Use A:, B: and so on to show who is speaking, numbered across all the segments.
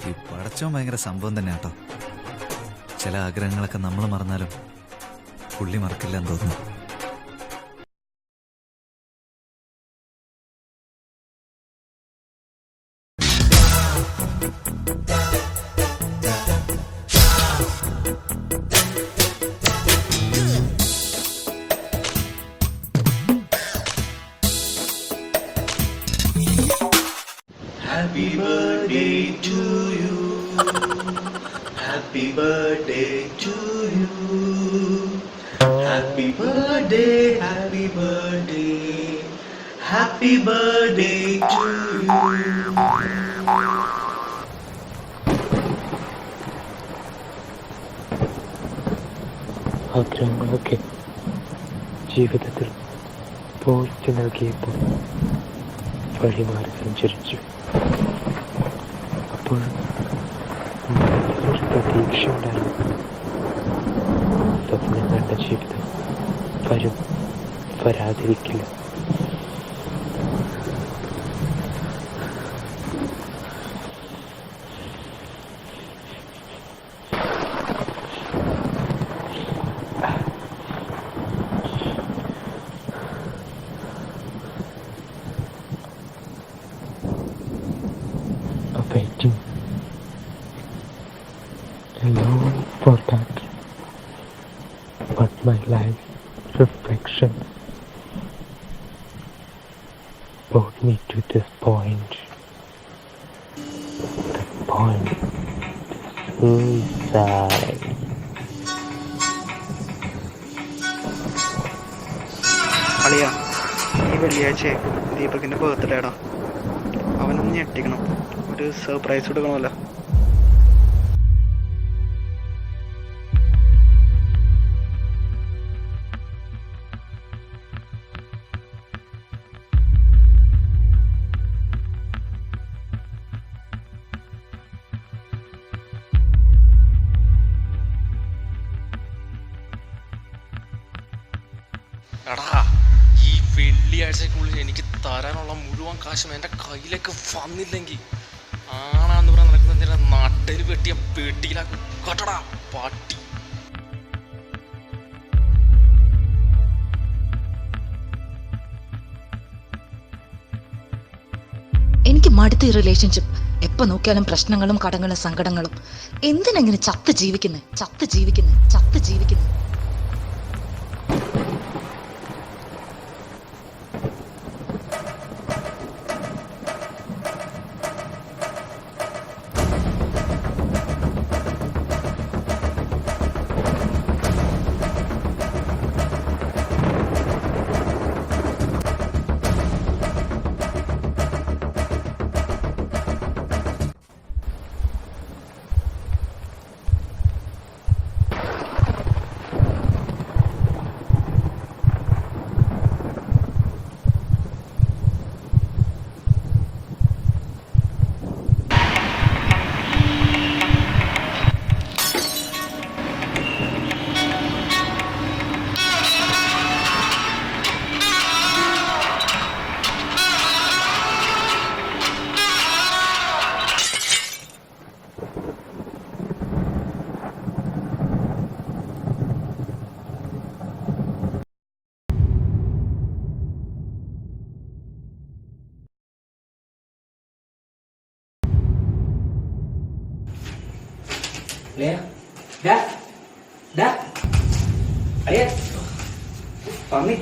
A: ഈ പടച്ചോൻ ഭയങ്കര സംഭവം തന്നെ കേട്ടോ. ചില ആഗ്രഹങ്ങളൊക്കെ നമ്മൾ മറന്നാലും പുള്ളി മറക്കില്ലെന്ന് തോന്നുന്നു.
B: Happy birthday to you. Happy birthday to you. Happy birthday, happy birthday. Happy birthday to you.
C: ആഗ്രഹങ്ങളൊക്കെ ജീവിതത്തിൽ പൂർത്തി നൽകിയപ്പോൾ വഴിമാറി സഞ്ചരിച്ചു. അപ്പോൾ ഒരു പ്രതീക്ഷ ഉണ്ടായിരുന്നു. സ്വപ്നം കണ്ട ജീവിതം വരാതിരിക്കില്ല. Waiting alone for that, but my life reflection brought me to this point. The point is suicide.
D: അളിയാ, ഈ വെള്ളിയാഴ്ച ദീപകിന്റെ ബർത്ത്ഡേടാ. അവനൊന്ന് ഞെട്ടിക്കണം, ഒരു സർപ്രൈസ് കൊടുക്കണമല്ലോ.
E: എടാ, ഈ വെള്ളിയാഴ്ചക്കുള്ളിൽ എനിക്ക് തരാനുള്ള മുഴുവൻ കാശും എൻ്റെ കയ്യിലേക്ക് വന്നില്ലെങ്കിൽ ആണാന്ന് പറയാൻ നടക്കുന്ന നാട്ടിൽ വെട്ടിയ പെട്ടിയിലാക്കും കേട്ടടാ പട്ടി.
F: എനിക്ക് മടുത്ത ഈ റിലേഷൻഷിപ്പ്. എപ്പോ നോക്കിയാലും പ്രശ്നങ്ങളും കടങ്ങളും സങ്കടങ്ങളും. എന്തിനെങ്ങനെ ചത്ത് ജീവിക്കുന്നേ?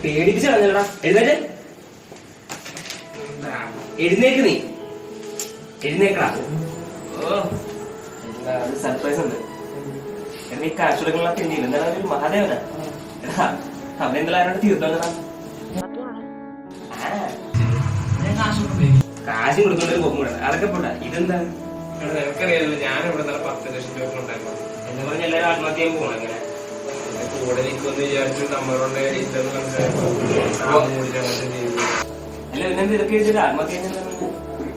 G: പേടിപ്പിച്ചു കളഞ്ഞടാ. എഴുന്നേക്ക്, നീ എഴുന്നേക്കടാ. സർപ്രൈസ് ഉണ്ട്. നീ കാശ് കൊടുക്കാനുള്ള തെണ്ടിയില്ല. എന്താണ് ഒരു മഹാദേവനാ. എടാ, അവനെന്തായാലും ആരോട് തീർത്തോളാം. കാശ് കൊടുത്തോണ്ടൊരു പോകും കൂടെ അതൊക്കെ പോട്ടാ. ഇതെന്താണ്
H: നിനക്കറിയാലോ, ഞാനിവിടെ 10 ലക്ഷം രൂപ ഉണ്ടായിരുന്നു
G: എന്ന് പറഞ്ഞ എല്ലാവരും ആത്മഹത്യ ചെയ്യാൻ പോകണം. ഇങ്ങനെ
H: കൂടെ നിൽക്കുമെന്ന് വിചാരിച്ചു നമ്മളോട് ഇല്ലെന്ന്
G: അല്ല, ഇന്നെന്ത് ഇതൊക്കെ വെച്ചിട്ട് ആത്മഹത്യ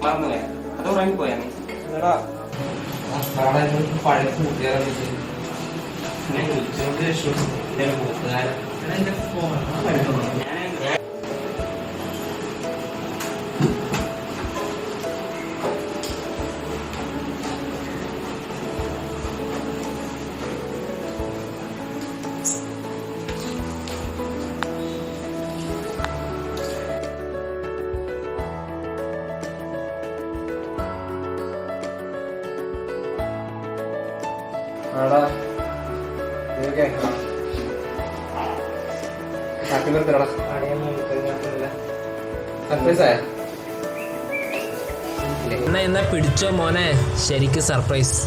G: മറന്നുപോയാ? അത് ഉറങ്ങിപ്പോയാ നീ?
H: പഴയ കൂട്ടുകാരെ ഞാൻ വിളിച്ചോണ്ട് വിശ്വസിച്ചു കൂട്ടുകാരൻ എന്റെ ഫോൺ ആടാ ഹാപ്പി ബർത്ത്ഡേ സർപ്രൈസ് ആയ
I: എന്നാ പിടിച്ചോ മോനെ, ശരിക്ക് surprise.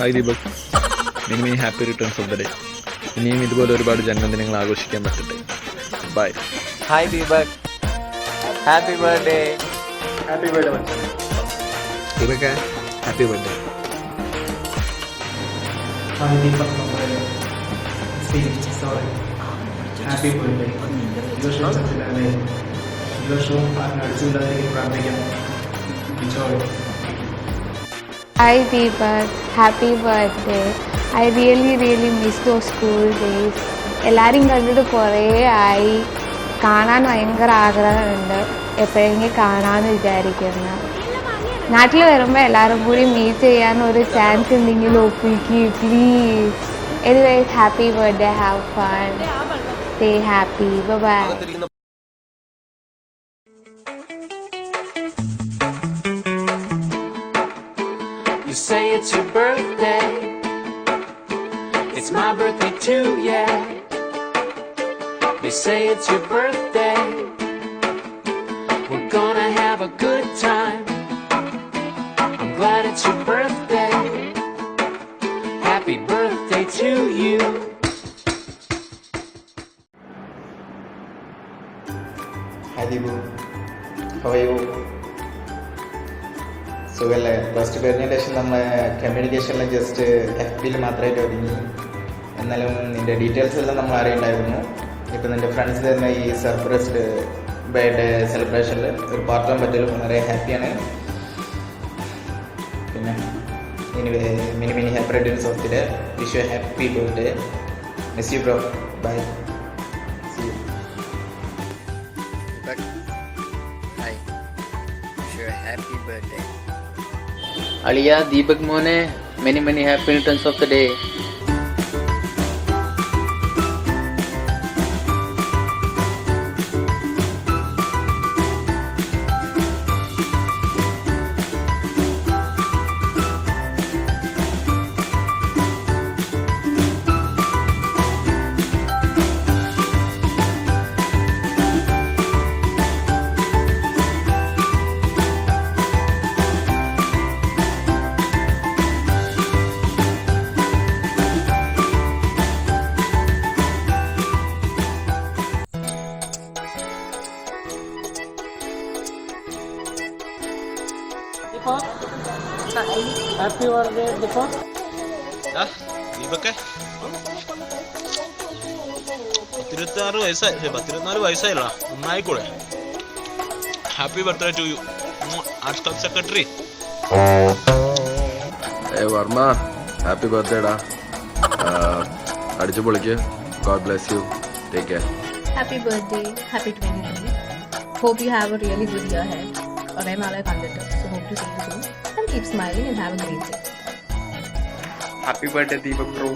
A: Hi Deepak, many many happy returns of the day. ഇനിയും ഇതുപോലെ ഒരുപാട് ജന്മദിനങ്ങൾ ആഘോഷിക്കാൻ പറ്റട്ടെ. Bye.
G: Hi Deepak, happy birthday.
B: Happy birthday മച്ചാനെ.
A: Deepak happy birthday.
B: Hi Deepak, sorry. Happy birthday. ഈ വർഷം സത്യത്തിലല്ലേ, ഈ വർഷവും അടിച്ചുകൊണ്ടായിരിക്കും പ്രാർത്ഥിക്കാം. Enjoy.
J: Hi Deepak, happy birthday. I really miss those school days. എല്ലാവരും കണ്ടിട്ട് കുറേ ആയി, കാണാൻ ഭയങ്കര ആഗ്രഹമുണ്ട്, എപ്പോഴെങ്കിലും കാണാമെന്ന് വിചാരിക്കുന്നു. നാട്ടിൽ വരുമ്പോൾ എല്ലാവരും കൂടി മീറ്റ് ചെയ്യാൻ ഒരു ചാൻസ് ഉണ്ടെങ്കിൽ ഒപ്പിക്ക് please. Anyways happy birthday, have fun, stay happy, bye.
I: You say it's your birthday, it's my birthday too, yeah. They say it's your birthday, we're gonna have a good time. I'm glad it's your birthday, happy birthday to you.
K: Hi Deepu, how are you? സുഖല്ലേ? First കഴിഞ്ഞതിന് ശേഷം നമ്മൾ കമ്മ്യൂണിക്കേഷനിൽ just FB-ൽ മാത്രമായിട്ട് ഒതുങ്ങി. എന്നാലും നിൻ്റെ details എല്ലാം നമ്മൾ അറിയണ്ടായിരുന്നു. ഇപ്പം നിൻ്റെ ഫ്രണ്ട്സ് തന്നെ ഈ സർപ്രൈസ്ഡ് ബർത്ത്ഡേ സെലിബ്രേഷനിൽ ഒരു പാർട്ടാൻ പറ്റിയാലും വളരെ ഹാപ്പിയാണ്. പിന്നെ many many happy returns of the day. Wish you happy birthday. Miss you bro. Bye. See you.
G: Hi, wish you happy birthday. അളിയ ദീപക് മോനെ, many many happy returns of the day.
I: Happy birthday Deepak.
L: ദീപക്കെ 26 വയസ്സായി, 24 വയസ്സായില്ല, ഒന്നായിക്കൂടെ. Happy birthday to you, arts club secretary.
A: Varma, happy ബർത്ത്ഡേടാ. അടിച്ചു പൊളിക്ക്. God bless you. Take care.
J: Happy birthday, happy 2020. Hope you have a really good year ahead. കുറേ നാളെ കണ്ടിട്ട്, so hope to see you soon and keep smiling and have a great day.
D: Happy birthday Deepak bro.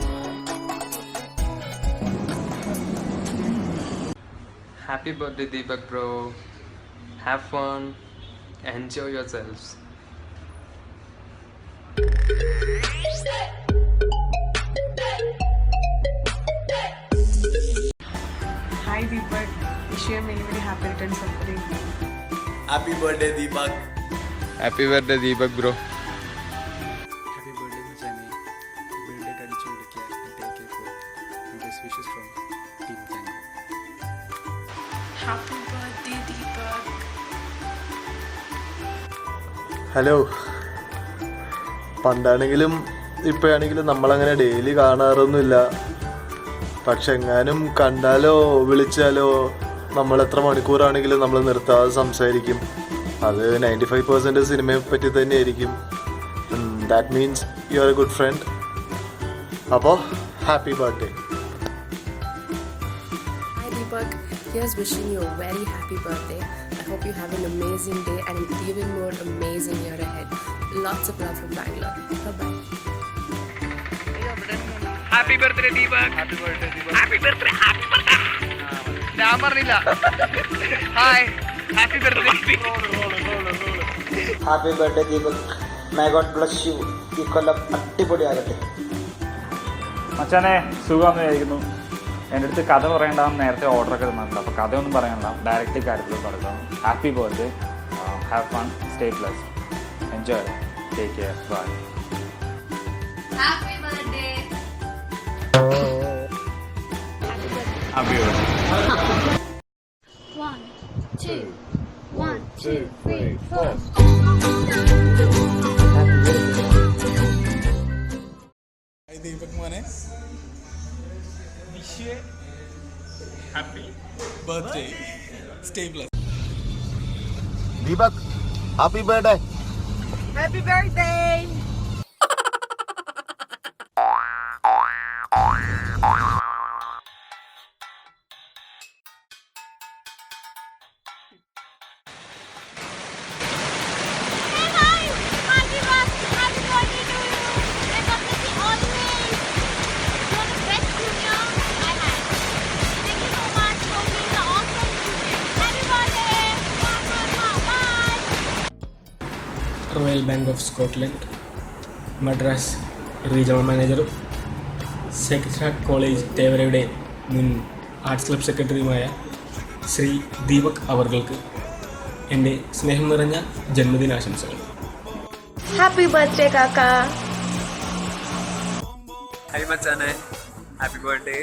H: Happy birthday Deepak bro. Have fun. Enjoy yourselves.
M: Hi Deepak. Wish you many many happy returns of the day.
B: Happy birthday Deepak.
H: Happy birthday Deepak bro.
B: Happy birthday Machani. Birthday അടിച്ചു വിളിക്കുക. Take care for. Best wishes from Team Tango.
M: Happy birthday, Deepak.
N: Hello. പണ്ടാണെങ്കിലും ഇപ്പോഴാണെങ്കിലും നമ്മളങ്ങനെ daily കാണാറൊന്നുമില്ല. പക്ഷെ എങ്ങാനും കണ്ടാലോ വിളിച്ചാലോ നമ്മൾ എത്ര മണിക്കൂറാണെങ്കിലും നമ്മൾ നിർത്താതെ സംസാരിക്കും. അത് 95% സിനിമയെ പറ്റി തന്നെയായിരിക്കും. That means you are a good friend. അപ്പോൾ happy birthday.
M: Hi, Deepak. Here's wishing you a very happy birthday. I hope you have an amazing day and an even more amazing year ahead. Lots of love from Bangalore. Bye-bye.
D: Happy birthday Deepak. Happy birthday Deepak. Happy birthday. Happy birthday. ഞാൻ പറഞ്ഞില്ല. Hi happy birthday.
K: Happy birthday Deepak. May God bless you. ഈ കൊല്ലം അടിപൊളിയാകട്ടെ.
O: മച്ചാനെ സുഖമെന്ന് വിചാരിക്കുന്നു. എൻ്റെ അടുത്ത് കഥ പറയേണ്ടതെന്ന് നേരത്തെ ഓർഡറൊക്കെ തന്നിട്ടുണ്ട്. അപ്പോൾ കഥയൊന്നും പറയണ്ട, ഡയറക്റ്റ് കാര്യത്തിൽ തുടങ്ങാം. Happy birthday. Have fun. Stay plus. Enjoy. Take care. Bye.
J: Happy birthday.
O: Happy birthday.
J: 1 2 1 2 3 4.
B: Deepak മോനെ,
L: happy
B: birthday. Stay blessed.
N: Deepak happy birthday.
D: Happy birthday.
H: Royal bank of Scotland Madras regional മാനേജറും സേക്രഡ് ഹാർട്ട് കോളേജ് തേവരയുടെ മുൻ arts club സെക്രട്ടറിയുമായ ശ്രീ ദീപക് അവർക്ക് എൻ്റെ സ്നേഹം നിറഞ്ഞ ജന്മദിനാശംസകൾ.
J: ഹാപ്പി ബർത്ത്ഡേ കാക്ക.
B: ഹായ് മച്ചാനെ, ഹാപ്പി ബർത്ത്ഡേ.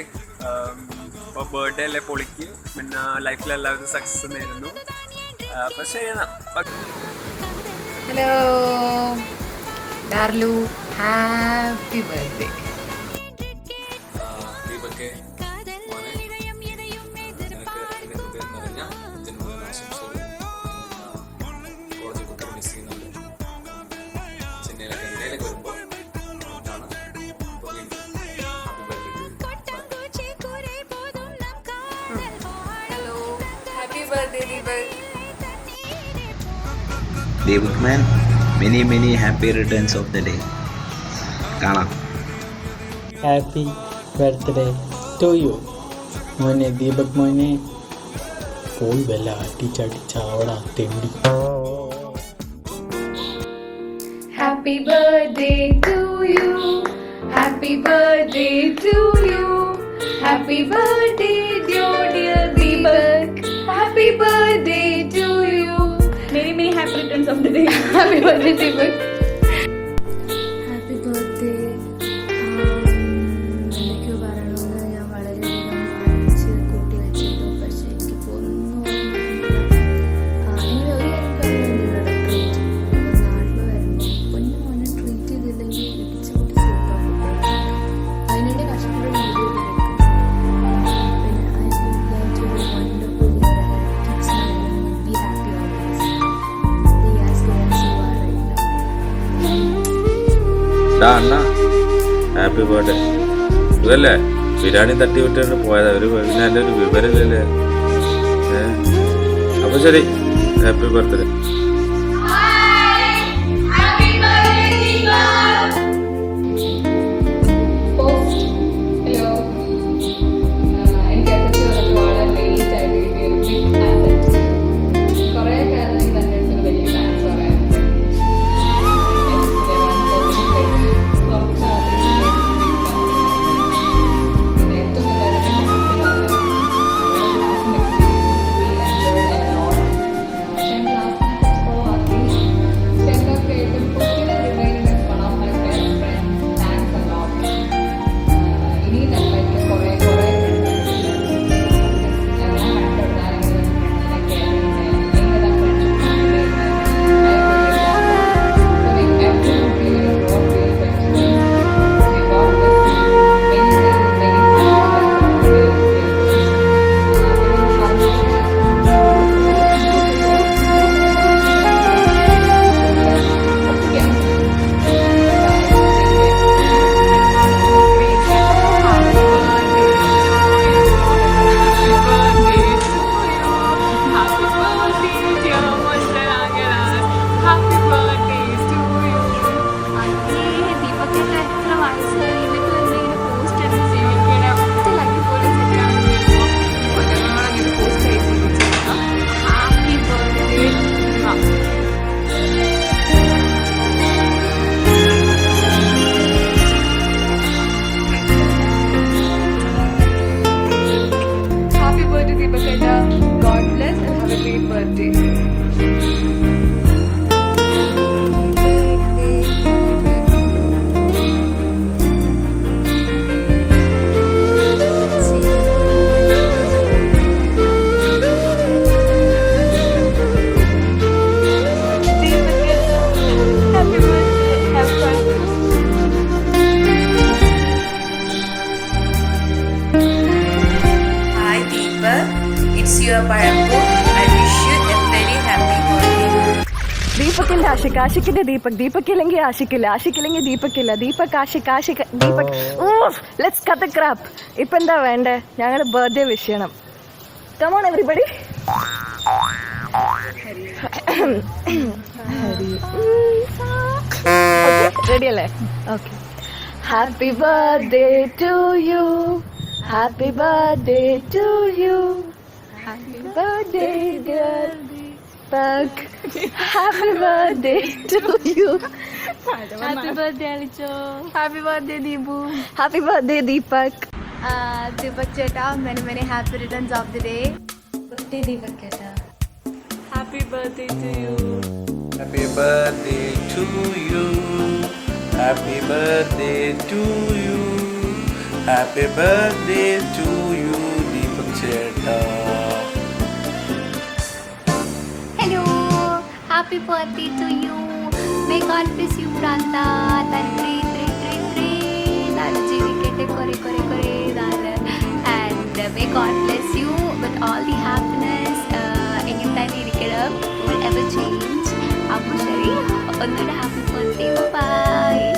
B: ഇപ്പോൾ ബർത്ത്ഡേ അല്ലേ പൊളിക്ക്. പിന്നെ ലൈഫിലെല്ലാവരും സക്സസ് നേരുന്നു. അപ്പോൾ ശരി എന്നാ.
F: ഹലോ ഡാർലു, ഹാപ്പി ബർത്ത്ഡേ.
B: ദീപക് മോനെ, നിനക്ക് എൻ്റെ ഹൃദയം നിറഞ്ഞ ജന്മദിനാശംസകൾ. കോളേജ് ബുക്ക് മിസ് ചെയ്യുന്നുണ്ട്. ചെന്നൈയിലൊക്കെ വരുമ്പോൾ എന്താണ് ഇപ്പോൾ വീണ്ടും happy birthday.
M: Hello. Happy birthday, Deepak.
K: Deepak man, many happy returns of the day. കാണാം.
C: Happy birthday to you. മോനെ ദീപക് മോനെ, പോയി വല്ല അടിച്ചടിച്ചാവടാ തെണ്ടി.
J: Happy birthday to you. Happy birthday to you. Happy birthday, dear Deepak. Happy birthday to you. Many happy returns of the day. Happy birthday, Deepak. Happy birthday. എനിക്ക് പറയണമെന്ന് ഞാൻ വളരെയധികം ആലോചിച്ച് കൂട്ടി വെച്ചിരുന്നു. പക്ഷേ എനിക്കിപ്പോൾ ഒന്നും ഇനി ഒരു കാര്യം ട്രീറ്റ് നാട്ടിൽ വരുമ്പോൾ പൊന്നു മോനെ ട്രീറ്റ് ചെയ്തില്ലെങ്കിൽ ഇടിച്ചു കൂട്ടി സൂപ്പാണ്. അതിനുവേണ്ടി കഷ്ടപ്പെട്ട് വീഡിയോ എടുക്കും. പിന്നെ I will to be wonderful year ahead. Keep smiling, be happy always. Be as good as you are right now.
P: അണ്ണ ഹാപ്പി ബർത്ത്ഡേ. ഇതല്ലേ ബിരിയാണി തട്ടി വിട്ടിട്ട് പോയതാ. പിന്നെ എൻ്റെ ഒരു വിവരമില്ലല്ലേ. അപ്പൊ ശരി, happy birthday.
M: It's your Parampo. I wish you a very happy birthday.
Q: ദീപക്കിന്റെ ആഷിക്, ആഷിക്കിന്റെ ദീപക്, ദീപക് ഇല്ലെങ്കിൽ ആഷിക്കില്ല, ആഷിക്കില്ലെങ്കിൽ ദീപക്കില്ല, Deepak Ashik, Ashik Deepak. Let's cut the crap. ഇപ്പൊ എന്താ വേണ്ടേ? ഞങ്ങളുടെ ബർത്ത്ഡേ വിഷ് ചെയ്യണം. Come on everybody. Ready അല്ലേ? Okay. Happy birthday to you. Happy birthday to you. Happy birthday dear Deepak. Happy birthday to you.
J: Happy birthday Alicho.
Q: Happy birthday Deepu. Happy birthday Deepak.
J: Deepak Cheta, many happy returns of the day. Birthday Deepak Cheta.
Q: Happy birthday to you.
K: Happy birthday to you. Happy birthday to you. Happy birthday to you, Deepak Cheta.
J: Hello, happy birthday to you. May God bless you, Pranta. Tantri, and may God bless you with all the happiness. Anytime you get up, will ever change. Abu Shari, another happy birthday. Bye.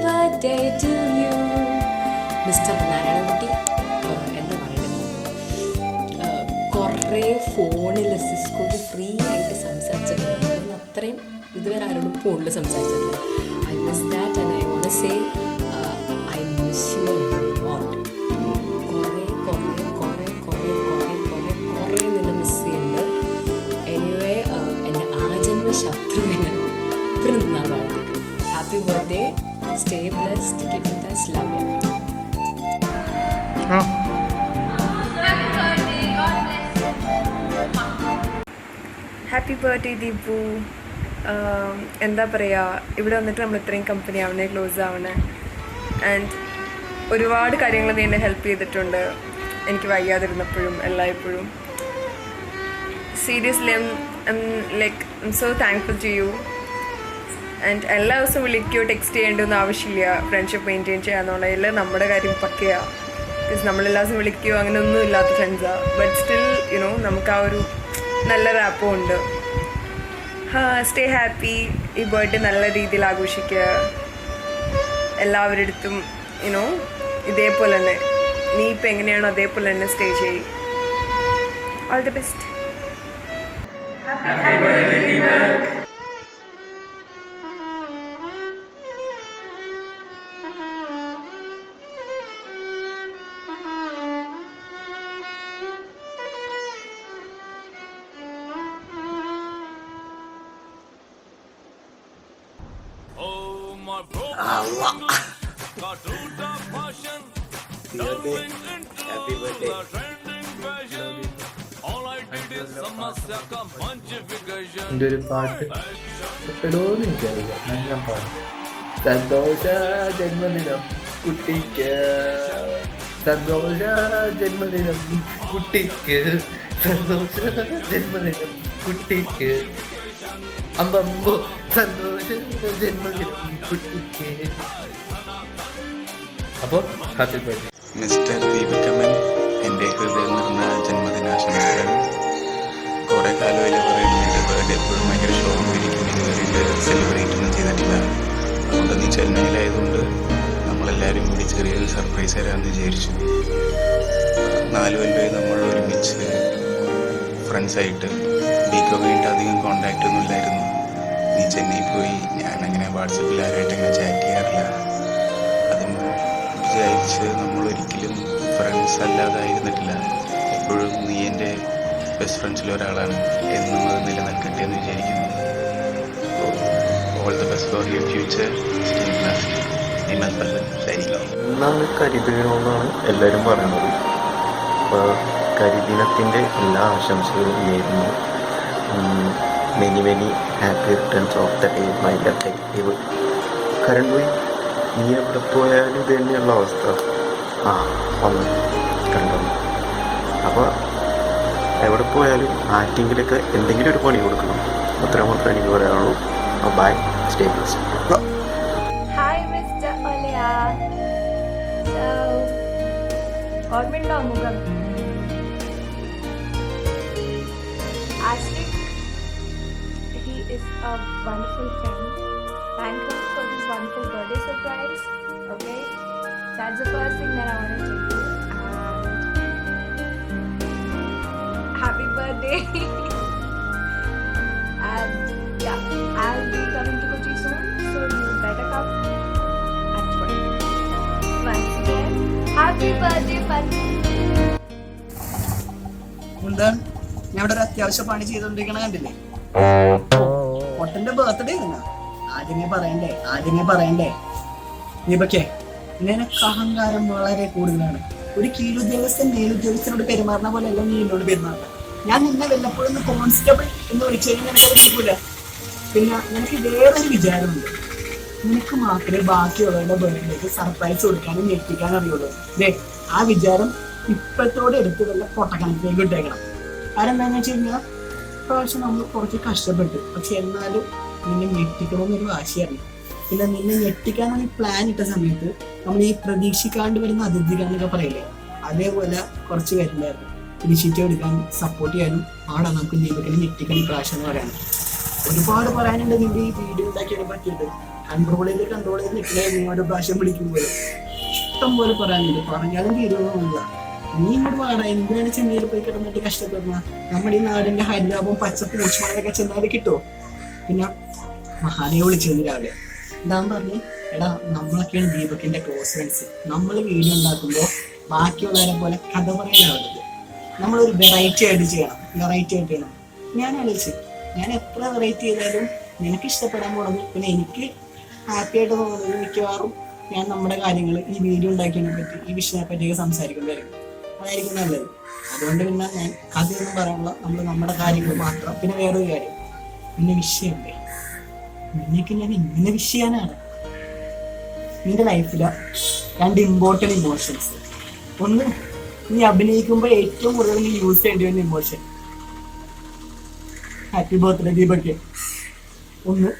M: birthday to you. Mister Narayanankutty എന്താ പറയുന്നത്, കുറേ ഫോണിൽ സിസ്കോയിൽ free ആയിട്ട് സംസാരിച്ചിട്ടുണ്ട്. ഞാൻ അത്രയും ഇതുവരെ ആരോടും ഫോണിൽ സംസാരിച്ചിട്ടില്ല. I miss that and I won't say I miss you lot. കുറേ നിന്നെ മിസ് ചെയ്യുന്നുണ്ട്. എനിവേ എൻ്റെ ആജന്മ ശത്രുവിന് പിറന്നാൾ വാഴ്ത്തിട്ടു. Happy birthday, stay blessed, keep in touch, love you.
Q: Happy birthday Deepu. എന്താ പറയുക, ഇവിടെ വന്നിട്ട് നമ്മൾ ഇത്രയും കമ്പനി ആവണേ, ക്ലോസ് ആവണേ. ആൻഡ് ഒരുപാട് കാര്യങ്ങൾ നീ എന്നെ ഹെൽപ്പ് ചെയ്തിട്ടുണ്ട്, എനിക്ക് വയ്യാതിരുന്നപ്പോഴും എല്ലായ്പ്പോഴും. Seriously I am so thankful to you. And എല്ലാ ദിവസവും വിളിക്കുകയോ ടെക്സ്റ്റ് ചെയ്യേണ്ടൊന്നും ആവശ്യമില്ല ഫ്രണ്ട്ഷിപ്പ് മെയിൻറ്റെയിൻ ചെയ്യാന്നുള്ളതിൽ. നമ്മുടെ കാര്യം പക്കയാണ്. ബിക്കോസ് നമ്മളെല്ലാ ദിവസവും വിളിക്കുകയോ അങ്ങനെ ഒന്നും ഇല്ലാത്ത ഫ്രണ്ട്സാണ്. ബട്ട് സ്റ്റിൽ യുനോ നമുക്ക് ആ ഒരു നല്ല റാപ്പും ഉണ്ട്. Stay happy. ഈ ബർത്ത്ഡേ നല്ല രീതിയിൽ ആഘോഷിക്കുക. എല്ലാവരുടെ അടുത്തും യുനോ ഇതേപോലെ തന്നെ, നീ ഇപ്പം എങ്ങനെയാണോ അതേപോലെ തന്നെ സ്റ്റേ ചെയ്യും. All the best.
K: എൻ്റെ ഒരു പാട്ട് ഇഷ്ടപ്പെടുമോയെന്ന് എനിക്കറിയില്ല, ഞാൻ പാടും. സന്തോഷ ജന്മദിനം കുട്ടിക്ക്, സന്തോഷ ജന്മദിനം കുട്ടിക്ക്, സന്തോഷ ജന്മദിനം കുട്ടിക്ക്, അമ്പമ്പോ സന്തോഷ ജന്മദിനം കുട്ടിക്ക്. അപ്പോൾ ഹാപ്പി ബർത്ത്ഡേ
R: മിസ്റ്റർ ദീപകമൻ. എൻ്റെ ഹൃദയം നിറഞ്ഞ ജന്മദിനാശംസകൾ. കുറേ കാലമായി പറയുന്നു എൻ്റെ ബർത്ത്ഡേ എപ്പോഴും ഭയങ്കര ഷോക്കായിരിക്കും, ഇതുവരെ സെലിബ്രേറ്റ് ഒന്നും ചെയ്തിട്ടില്ല. അതുകൊണ്ട് നീ ചെന്നൈയിലായതുകൊണ്ട് നമ്മളെല്ലാവരും കൂടി ചെറിയൊരു സർപ്രൈസ് തരാമെന്ന് വിചാരിച്ചു. 4 കൊല്ലമായി നമ്മൾ ഒരുമിച്ച് ഫ്രണ്ട്സായിട്ട്. ബീക്ക് കഴിഞ്ഞിട്ട് അധികം കോണ്ടാക്റ്റ് ഒന്നും ഇല്ലായിരുന്നു. നീ ചെന്നൈ പോയി, ഞാനങ്ങനെ വാട്സപ്പിൽ ആരുമായിട്ട് അങ്ങനെ ചാറ്റ് ചെയ്യാറില്ല. അതും വിചാരിച്ച് നമ്മളൊരിക്കലും ഫ്രണ്ട്സ് അല്ലാതായിരുന്നിട്ടില്ല. എപ്പോഴും നീ എൻ്റെ ബെസ്റ്റ് ഫ്രണ്ട്സിൽ ഒരാളാണ്, എന്നും അത് നിലനിൽക്കട്ടെ എന്ന് വിചാരിക്കുന്നു. All the best for your future. Stay blessed. Nimal Basan signing off.
S: ഇന്നാണ് കരിദിനമെന്നാണ് എല്ലാവരും പറയുന്നത്. അപ്പോൾ കരിദിനത്തിൻ്റെ എല്ലാ ആശംസകളും നേരുന്നു. Many many happy returns of the day my detective. Karan പോയി നീ എവിടെ പോയാലും ഇത് തന്നെയുള്ള അവസ്ഥ. വന്നു കണ്ടു. അപ്പോൾ എവിടെ പോയാലും ആർക്കെങ്കിലൊക്കെ എന്തെങ്കിലും ഒരു പണി കൊടുക്കണം. അത്ര മാത്രമേ എനിക്ക് പറയാനുള്ളൂ. Bye, stay blessed.
T: Hi, Mr. Olya. So, ഓർമ്മയുണ്ടോ മുഖം? Ashik, he is a wonderful friend. Thank him for this wonderful birthday surprise. Okay, that's the first thing that I want to tell you. And happy birthday. And yeah, I'll be coming to Kochi soon, so you better come at 12. Once again, happy birthday, Patti.
U: എന്താണ് ഞാൻ ഇവിടെ ഒരു അത്യാവശ്യ പണി ചെയ്തോണ്ടിരിക്കണ കണ്ടില്ലേ? പൊട്ടന്റെ birthday ഇരുന്ന ആദ്യമേ പറയണ്ടേ ദീപക്കേ, നിനക്ക് അഹങ്കാരം വളരെ കൂടുതലാണ്. ഒരു കീഴുദ്യോഗസ്ഥൻ മേലുദ്യോഗസ്ഥനോട് പെരുമാറുന്ന പോലെ അല്ല നീ എന്നോട് പെരുമാറുക. ഞാൻ നിന്നെ വല്ലപ്പോഴും കോൺസ്റ്റബിൾ എന്ന് വിളിച്ചു കഴിഞ്ഞാൽ നിനക്കത് കിട്ടൂല. പിന്നെ നിനക്ക് വേറൊരു വിചാരമുണ്ട്, നിനക്ക് മാത്രമേ ബാക്കിയുള്ളവരുടെ ബർത്ത്ഡേക്ക് സർപ്രൈസ് കൊടുക്കാനും ഞെട്ടിക്കാനും അറിയുള്ളൂ. ആ വിചാരം ഇപ്പോഴത്തോടെ എടുത്ത് വല്ല പൊട്ടക്കണക്കിലേക്ക് ഇട്ടേക്കണം. അതെന്താണെന്ന് വെച്ച് കഴിഞ്ഞാൽ പ്രാവശ്യം നമ്മൾ കുറച്ച് കഷ്ടപ്പെട്ടു, പക്ഷെ എന്നാലും നിന്നെ ഞെട്ടിക്കണമെന്നൊരു വാശിയാണ്. പിന്നെ നിന്നെ ഞെട്ടിക്കാനാണ് ഈ പ്ലാൻ ഇട്ട സമയത്ത് നമ്മൾ ഈ പ്രതീക്ഷിക്കാണ്ട് വരുന്ന അതിഥികളെന്നൊക്കെ പറയില്ലേ, അതേപോലെ കുറച്ച് പേരുണ്ടായിരുന്നു. ഇനിഷ്യേറ്റീവ് എടുക്കാൻ സപ്പോർട്ട് ചെയ്യാനും അവിടെ നമുക്ക് ദീപക്കിനെ ഞെട്ടിക്കാൻ ഈ പ്രാവശ്യം എന്ന് പറയാനും ഒരുപാട് പറയാനുണ്ട്. നിന്റെ ഈ വീഡിയോ ഉണ്ടാക്കിയതിനെ പറ്റിയിട്ട് കൺട്രോൾ ചെയ്ത് നിൽക്കണേ നീ ഓരോ പ്രാവശ്യം വിളിക്കുമ്പോൾ ഇഷ്ടം പോലെ പറയാനുണ്ട്. പറഞ്ഞാലും തീരുമാനമില്ല. നീ ഇങ്ങോട്ട് പാടാ, എന്തിനാണ് ചെന്നൈയിൽ പോയി കിടന്നിട്ട് കഷ്ടപ്പെടുന്ന? നമ്മുടെ ഈ നാടിന്റെ ഹരിതാപം പച്ചപ്പ് ഊഷ്മളൊക്കെ ചെന്നാലും കിട്ടുമോ? പിന്നെ മഹാദേവ് വിളിച്ചിരുന്നു രാവിലെ. എന്താന്ന് പറഞ്ഞ്, എടാ നമ്മളൊക്കെയാണ് ദീപക്കിന്റെ ക്ലോസ് ഫ്രണ്ട്സ്. നമ്മൾ വീഡിയോ ഉണ്ടാക്കുമ്പോൾ ബാക്കിയുള്ളവരെ പോലെ കഥ പറയാനാവരുത്. നമ്മളൊരു വെറൈറ്റി ആയിട്ട് ചെയ്യണം. ഞാൻ ആലോചിച്ചു, ഞാൻ എത്ര വെറൈറ്റി ചെയ്താലും നിനക്ക് ഇഷ്ടപ്പെടാൻ പോകുന്നത്, പിന്നെ എനിക്ക് ഹാപ്പി ആയിട്ട് തോന്നുന്നത് മിക്കവാറും ഞാൻ നമ്മുടെ കാര്യങ്ങൾ ഈ വീഡിയോ ഉണ്ടാക്കിയതിനെ പറ്റി ഈ വിഷയത്തെ പറ്റിയൊക്കെ സംസാരിക്കുന്നതായിരിക്കും. അതായിരിക്കും നല്ലത്. അതുകൊണ്ട് പിന്നെ ഞാൻ കഥയൊന്നും പറയാനുള്ള നമ്മുടെ കാര്യങ്ങൾ മാത്രം. പിന്നെ വേറൊരു കാര്യം, പിന്നെ വിഷയമില്ലേ, നിനക്ക് ഞാൻ ഇങ്ങനെ വിഷയാനാണ്. നിന്റെ ലൈഫിലെ 2 ഇമ്പോർട്ടൻറ്റ് ഇമോഷൻസ്. ഒന്ന്, നീ അഭിനയിക്കുമ്പോൾ ഏറ്റവും കൂടുതൽ നീ യൂസ് ചെയ്യേണ്ടി വരുന്ന ഇമോഷൻ ഹാപ്പി ബർത്ത്ഡേ ദീപക്ക്. ഒന്ന്,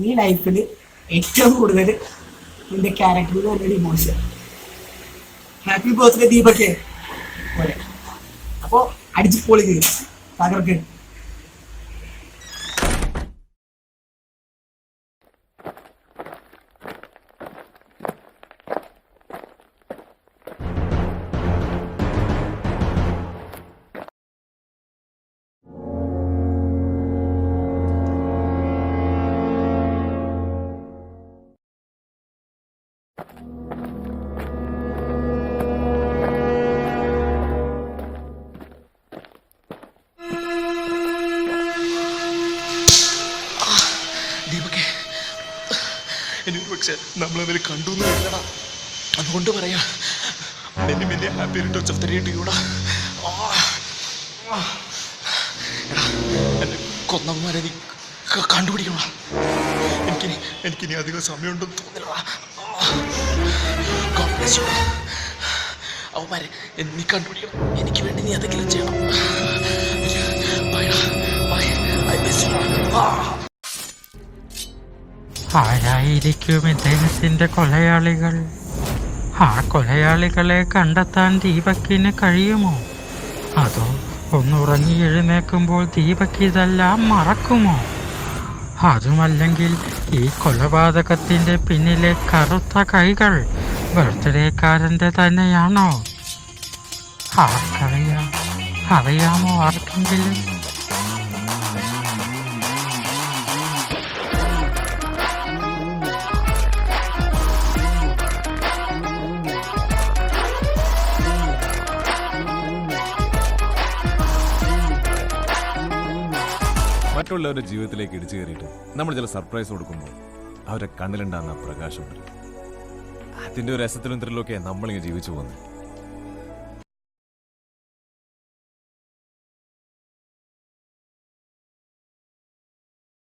U: നീ ലൈഫിൽ ഏറ്റവും കൂടുതൽ നിന്റെ ക്യാരക്ടറിൽ വരുന്നൊരു ഇമോഷൻ ഹാപ്പി ബർത്ത്ഡേ ദീപക്ക് പോലെ. അപ്പോ അടിച്ച് പൊളിക്ക്, തകർക്ക്.
L: പക്ഷെ നമ്മളതിൽ കണ്ടു എന്നല്ലടാ, അതുകൊണ്ട് പറയാ many many happy returns of the day to you ടാ. എടാ, എന്നെ കൊന്നവന്മാരെ നീ കണ്ടുപിടിക്കണ. എനിക്കിനി അധികം സമയമുണ്ടെന്ന് തോന്നില്ലടാ. അവന്മാരെ നീ കണ്ടുപിടിക്കണം. എനിക്ക് വേണ്ടി നീ അതെങ്കിലും ചെയ്യണം.
V: ആരായിരിക്കും ഇദ്ദേഹത്തിന്റെ കൊലയാളികൾ? ആ കൊലയാളികളെ കണ്ടെത്താൻ ദീപക്കിന് കഴിയുമോ? അതോ ഒന്നുറങ്ങി എഴുന്നേൽക്കുമ്പോൾ ദീപക്ക് ഇതെല്ലാം മറക്കുമോ? അതുമല്ലെങ്കിൽ ഈ കൊലപാതകത്തിന്റെ പിന്നിലെ കറുത്ത കൈകൾ ബർത്ത്ഡേക്കാരന്റെ തന്നെയാണോ? ആർക്കറിയാം? അറിയാമോ ആർക്കെങ്കിലും?
E: മറ്റുള്ളവരുടെ ജീവിതത്തിലേക്ക് ഇടിച്ചു കയറിയിട്ട് നമ്മൾ ചില സർപ്രൈസ് കൊടുക്കുമ്പോൾ അവരുടെ കണ്ണിലുണ്ടാകുന്ന പ്രകാശമുണ്ട്. അതിൻ്റെ ഒരു രസത്തിലും ത്രില്ലൊക്കെ നമ്മളിങ്ങനെ ജീവിച്ചു പോകുന്നത്.